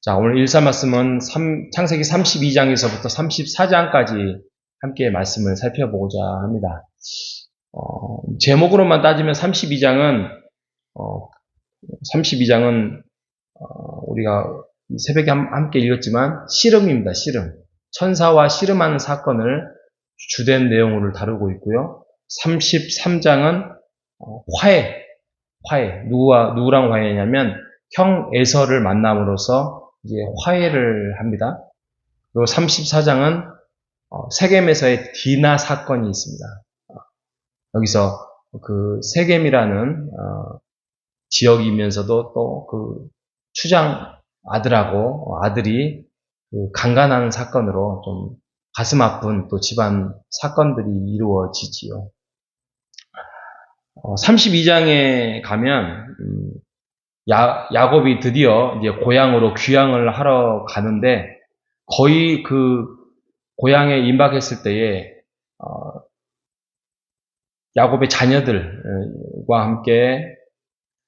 자, 오늘 일사 말씀은 창세기 32장에서부터 34장까지 함께 말씀을 살펴보고자 합니다. 제목으로만 따지면 32장은 우리가 새벽에 함께 읽었지만 씨름입니다. 씨름. 천사와 씨름하는 사건을 주된 내용으로 다루고 있고요. 33장은 화해. 누구랑 화해냐면 형 에서를 만남으로써 이제 화해를 합니다. 그리고 34장은 세겜에서의 디나 사건이 있습니다. 여기서 그 세겜이라는 지역이면서도 또 그 추장 아들이 그 강간하는 사건으로 좀 가슴 아픈 또 집안 사건들이 이루어지지요. 32장에 가면 야곱이 드디어 이제 고향으로 귀향을 하러 가는데 거의 그 고향에 임박했을 때에 야곱의 자녀들과 함께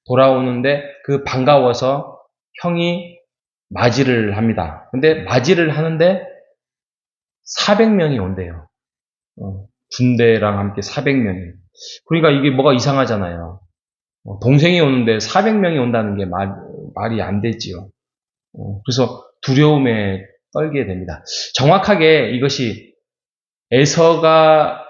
돌아오는데 그 반가워서 형이 맞이를 합니다. 근데 맞이를 하는데 400명이 온대요. 군대랑 함께 400명이. 그러니까 이게 뭐가 이상하잖아요. 동생이 오는데 400명이 온다는 게 말이 안 되지요. 그래서 두려움에 떨게 됩니다. 정확하게 이것이 에서가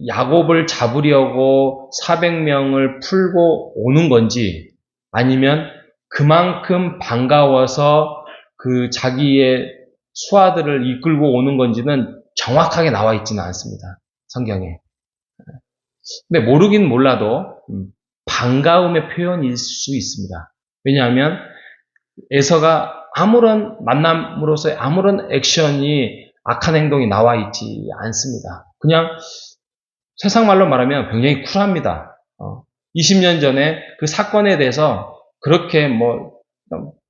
야곱을 잡으려고 400명을 풀고 오는 건지 아니면 그만큼 반가워서 그 자기의 수하들을 이끌고 오는 건지는 정확하게 나와 있지는 않습니다. 성경에. 근데 모르긴 몰라도 반가움의 표현일 수 있습니다. 왜냐하면 에서가 아무런 만남으로서의 아무런 액션이 악한 행동이 나와 있지 않습니다. 그냥 세상 말로 말하면 굉장히 쿨합니다. 20년 전에 그 사건에 대해서 그렇게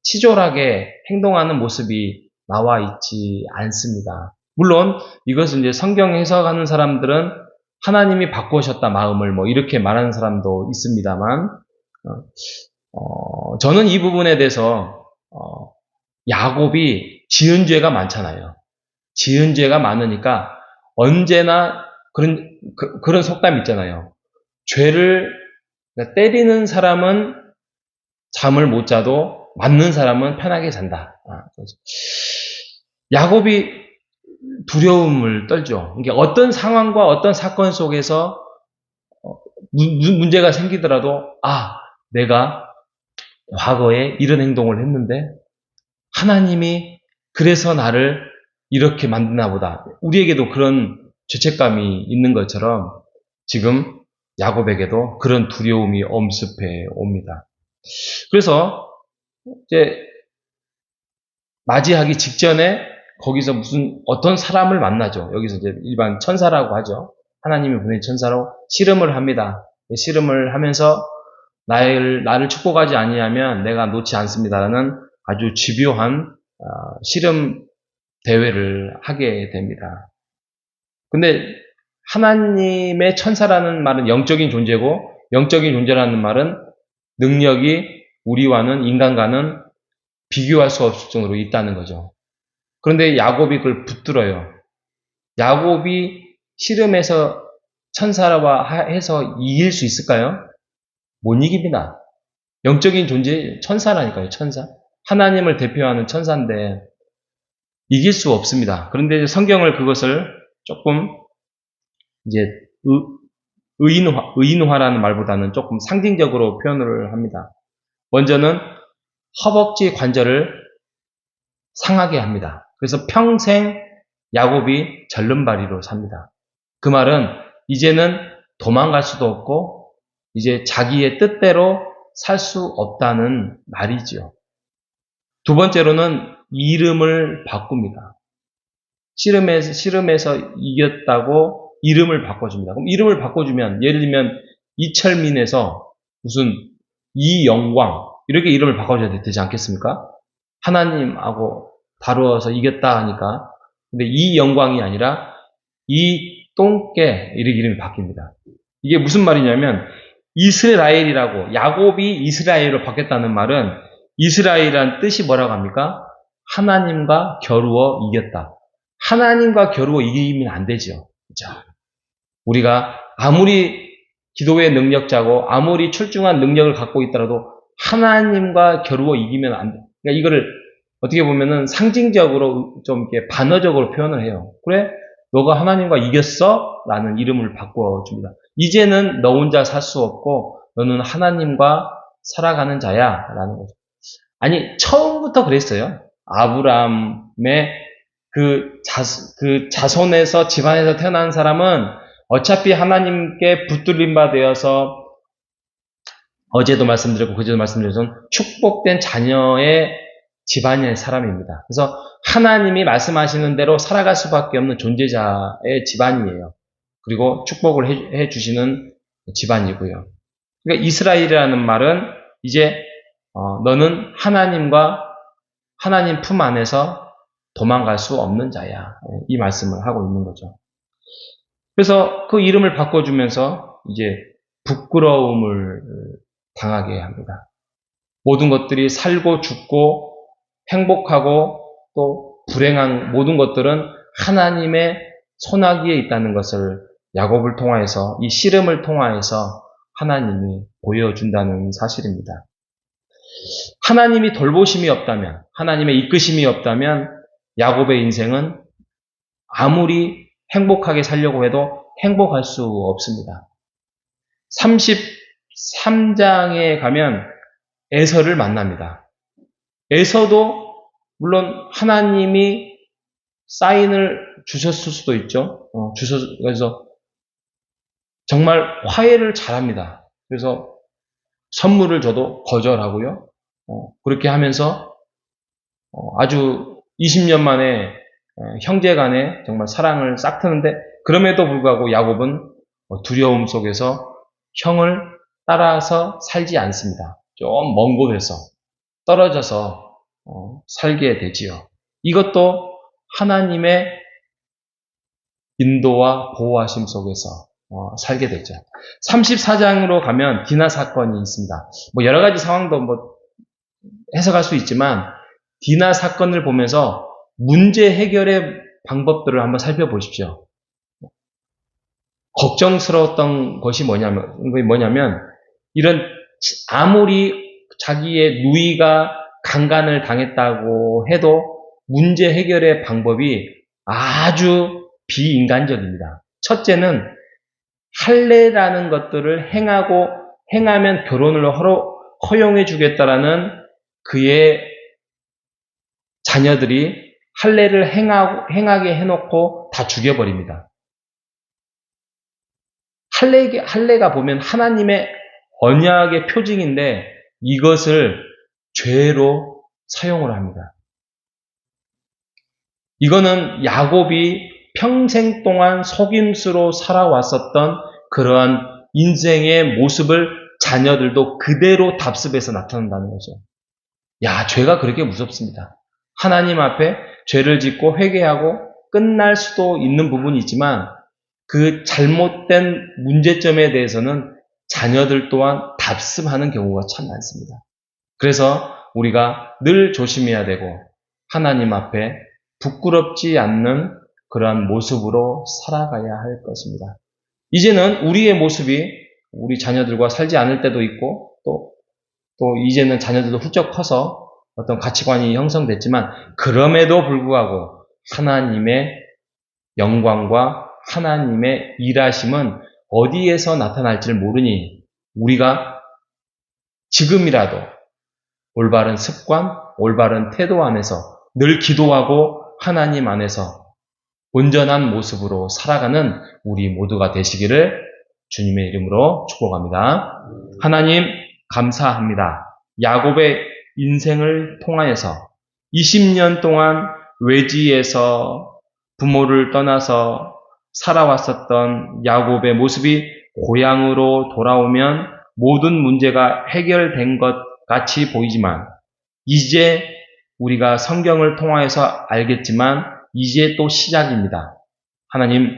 치졸하게 행동하는 모습이 나와 있지 않습니다. 물론 이것은 이제 성경 해석하는 사람들은 하나님이 바꾸셨다 마음을 이렇게 말하는 사람도 있습니다만 저는 이 부분에 대해서 야곱이 지은 죄가 많잖아요. 지은 죄가 많으니까 언제나 그런 속담 있잖아요. 죄를 때리는 사람은 잠을 못 자도 맞는 사람은 편하게 잔다. 야곱이 두려움을 떨죠. 그러니까 어떤 상황과 어떤 사건 속에서 문제가 생기더라도 내가 과거에 이런 행동을 했는데 하나님이 그래서 나를 이렇게 만드나 보다. 우리에게도 그런 죄책감이 있는 것처럼 지금 야곱에게도 그런 두려움이 엄습해 옵니다. 그래서 이제 맞이하기 직전에 거기서 어떤 사람을 만나죠. 여기서 이제 일반 천사라고 하죠. 하나님이 보낸 천사로 씨름을 합니다. 씨름을 하면서 나를 축복하지 아니하면 내가 놓지 않습니다라는 아주 집요한 씨름 대회를 하게 됩니다. 근데 하나님의 천사라는 말은 영적인 존재고 영적인 존재라는 말은 능력이 우리와는 인간과는 비교할 수 없을 정도로 있다는 거죠. 그런데 야곱이 그걸 붙들어요. 야곱이 씨름에서 천사와 해서 이길 수 있을까요? 못 이깁니다. 영적인 존재 천사라니까요. 천사. 하나님을 대표하는 천사인데 이길 수 없습니다. 그런데 성경을 그것을 조금 이제 의인화라는 말보다는 조금 상징적으로 표현을 합니다. 먼저는 허벅지 관절을 상하게 합니다. 그래서 평생 야곱이 절름발이로 삽니다. 그 말은 이제는 도망갈 수도 없고 이제 자기의 뜻대로 살 수 없다는 말이죠. 두 번째로는 이름을 바꿉니다. 씨름에서 이겼다고 이름을 바꿔줍니다. 그럼 이름을 바꿔주면 예를 들면 이철민에서 무슨 이영광 이렇게 이름을 바꿔줘야 되지 않겠습니까? 하나님하고 다루어서 이겼다 하니까 근데 이영광이 아니라 이똥개 이렇게 이름이 바뀝니다. 이게 무슨 말이냐면 이스라엘이라고 야곱이 이스라엘로 바뀌었다는 말은 이스라엘이란 뜻이 뭐라고 합니까? 하나님과 겨루어 이겼다. 하나님과 겨루어 이기면 안 되죠. 자, 우리가 아무리 기도의 능력자고 아무리 출중한 능력을 갖고 있더라도 하나님과 겨루어 이기면 안 돼. 그러니까 이거를 어떻게 보면은 상징적으로 좀 이렇게 반어적으로 표현을 해요. 그래? 너가 하나님과 이겼어? 라는 이름을 바꿔줍니다. 이제는 너 혼자 살 수 없고 너는 하나님과 살아가는 자야. 라는 거죠. 아니, 처음부터 그랬어요. 아브라함의 그 자손에서, 집안에서 태어난 사람은 어차피 하나님께 붙들림 바 되어서 어제도 말씀드렸고 그제도 말씀드렸던 축복된 자녀의 집안의 사람입니다. 그래서 하나님이 말씀하시는 대로 살아갈 수밖에 없는 존재자의 집안이에요. 그리고 축복을 해주시는 집안이고요. 그러니까 이스라엘이라는 말은 이제 너는 하나님 품 안에서 도망갈 수 없는 자야. 이 말씀을 하고 있는 거죠. 그래서 그 이름을 바꿔주면서 이제 부끄러움을 당하게 합니다. 모든 것들이 살고 죽고 행복하고 또 불행한 모든 것들은 하나님의 손아귀에 있다는 것을 야곱을 통하여서, 이 씨름을 통하여서 하나님이 보여준다는 사실입니다. 하나님이 돌보심이 없다면, 하나님의 이끄심이 없다면 야곱의 인생은 아무리 행복하게 살려고 해도 행복할 수 없습니다. 33장에 가면 에서를 만납니다. 에서도 물론 하나님이 사인을 주셨을 수도 있죠. 그래서 정말 화해를 잘합니다. 그래서 선물을 줘도 거절하고요. 그렇게 하면서 아주 20년 만에 형제 간에 정말 사랑을 싹 트는데, 그럼에도 불구하고 야곱은 두려움 속에서 형을 따라서 살지 않습니다. 좀 먼 곳에서 떨어져서 살게 되지요. 이것도 하나님의 인도와 보호하심 속에서 살게 되죠. 34장으로 가면 디나 사건이 있습니다. 뭐 여러 가지 상황도 뭐 해석할 수 있지만 디나 사건을 보면서 문제 해결의 방법들을 한번 살펴보십시오. 걱정스러웠던 것이 뭐냐면 이런 아무리 자기의 누이가 강간을 당했다고 해도 문제 해결의 방법이 아주 비인간적입니다. 첫째는 할례라는 것들을 행하면 결혼을 허용해 주겠다라는 그의 자녀들이 할례를 행하게 해놓고 다 죽여버립니다. 할례가 보면 하나님의 언약의 표징인데 이것을 죄로 사용을 합니다. 이거는 야곱이 평생 동안 속임수로 살아왔었던 그러한 인생의 모습을 자녀들도 그대로 답습해서 나타낸다는 거죠. 야, 죄가 그렇게 무섭습니다. 하나님 앞에 죄를 짓고 회개하고 끝날 수도 있는 부분이 있지만 그 잘못된 문제점에 대해서는 자녀들 또한 답습하는 경우가 참 많습니다. 그래서 우리가 늘 조심해야 되고 하나님 앞에 부끄럽지 않는 그러한 모습으로 살아가야 할 것입니다. 이제는 우리의 모습이 우리 자녀들과 살지 않을 때도 있고 또 이제는 자녀들도 훌쩍 커서 어떤 가치관이 형성됐지만 그럼에도 불구하고 하나님의 영광과 하나님의 일하심은 어디에서 나타날지를 모르니 우리가 지금이라도 올바른 습관, 올바른 태도 안에서 늘 기도하고 하나님 안에서 온전한 모습으로 살아가는 우리 모두가 되시기를 주님의 이름으로 축복합니다. 하나님 감사합니다. 야곱의 인생을 통하여서 20년 동안 외지에서 부모를 떠나서 살아왔었던 야곱의 모습이 고향으로 돌아오면 모든 문제가 해결된 것 같이 보이지만 이제 우리가 성경을 통하여서 알겠지만 이제 또 시작입니다. 하나님,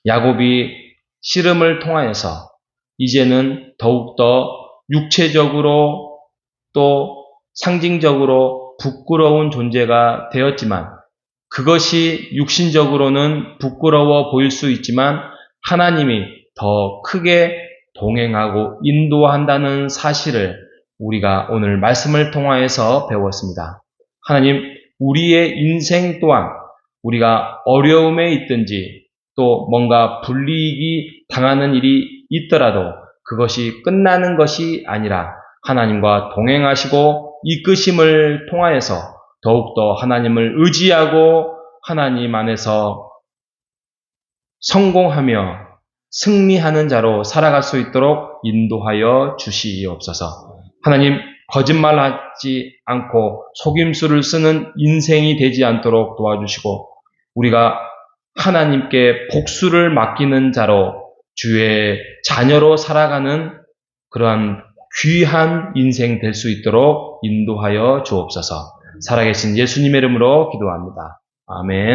야곱이 씨름을 통하여서 이제는 더욱더 육체적으로 또 상징적으로 부끄러운 존재가 되었지만 그것이 육신적으로는 부끄러워 보일 수 있지만 하나님이 더 크게 동행하고 인도한다는 사실을 우리가 오늘 말씀을 통하여서 배웠습니다. 하나님, 우리의 인생 또한 우리가 어려움에 있든지 또 뭔가 불이익이 당하는 일이 있더라도 그것이 끝나는 것이 아니라 하나님과 동행하시고 이끄심을 통하여서 더욱더 하나님을 의지하고 하나님 안에서 성공하며 승리하는 자로 살아갈 수 있도록 인도하여 주시옵소서. 하나님, 거짓말하지 않고 속임수를 쓰는 인생이 되지 않도록 도와주시고 우리가 하나님께 복수를 맡기는 자로 주의 자녀로 살아가는 그러한 귀한 인생 될 수 있도록 인도하여 주옵소서. 살아계신 예수님의 이름으로 기도합니다. 아멘.